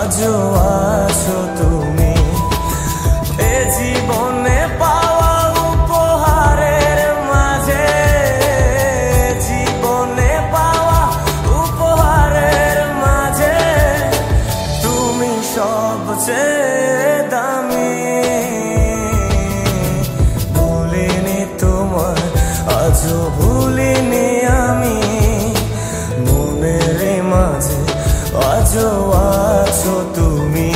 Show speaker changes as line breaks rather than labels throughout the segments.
আজও আছো তুমি। এ জীবনে পাওয়া উপহারের মাঝে, জীবনে পাওয়া উপহারের মাঝে তুমি সবচেয়ে দামি। ভুলিনি তোমায়, আজও ভুলিনি আমি, মনের মাঝে আজও আছো তুমি।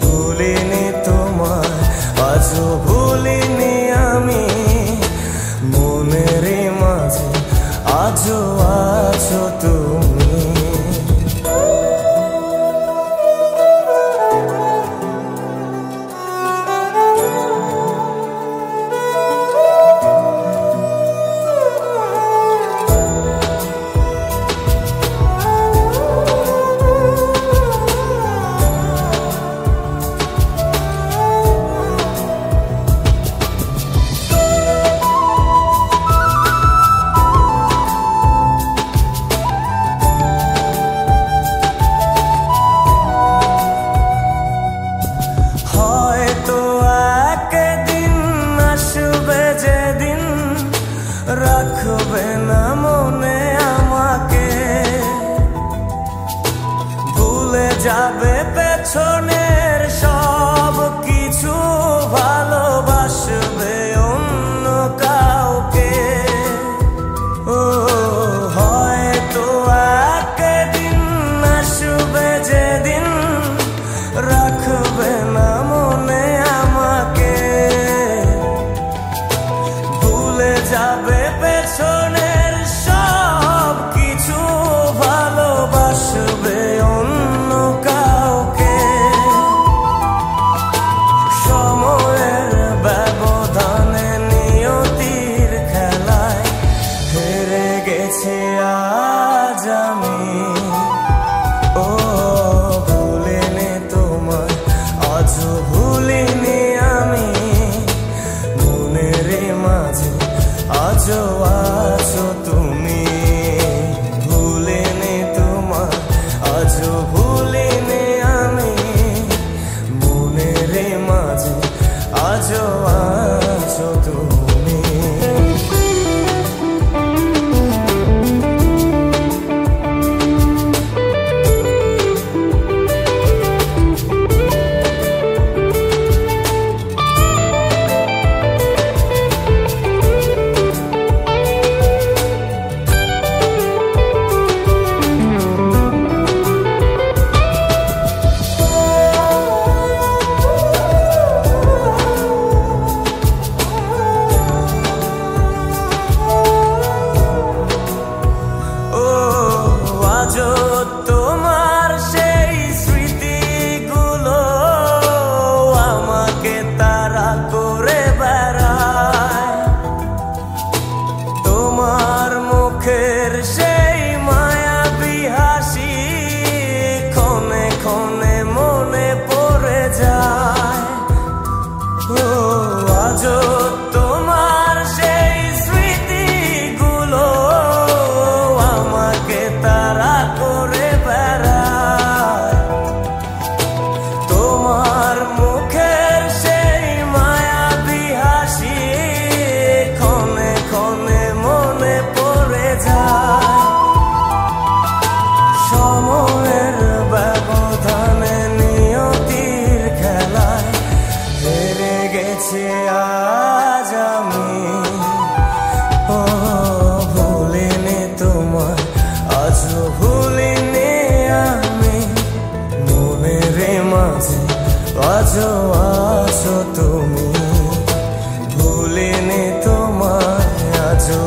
ভুলিনি তোমায়, আজও ভুলিনি আমি, মনের মাঝে আজও আছো তুমি। রাখবে না মনে আমাকে, ভুলে যাবে পেছনের সব কিছু, ভালোবাসবে অন্য কাউকে। ও হয়তো একদিন আসবে যেদিন রাখবে না মনে আমাকে, ভুলে যাবে পেছনের সব কিছু, ভালোবাসবে অন্য কাউকে। সময়ের ব্যবধানে নিয়তির খেলায় হেরে গেছি আজ আমি। ও ভুলিনি তোমায়, আজও ভুলিনি আমি, মনের মাঝে আজও আছো তুমি। ভুলিনি তোমায়, আজও ভুলিনি আমি, মনের মাঝে আজও আছো তুমি। তোমার সেই স্মৃতিগুলো আমাকে তাড়া করে বেড়ায়, তোমার মুখের সেই মায়াবী হাসি ক্ষণে ক্ষণে মনে পড়ে যায়। ও আজও তোমার সেই স্মৃতিগুলো আমাকে তাড়া করে বেড়ায়, তোমার মুখের সেই মায়াবী হাসি ক্ষণে ক্ষণে মনে পড়ে যায়। সময়ের ব্যবধানে নিয়তির খেলায় হেরে গেছি আজ আমি। ও ভুলিনি তোমায়, আজও ভুলিনি আমি, মনের মাঝে আজও আছো তুমি। ভুলিনি তোমায়, আজও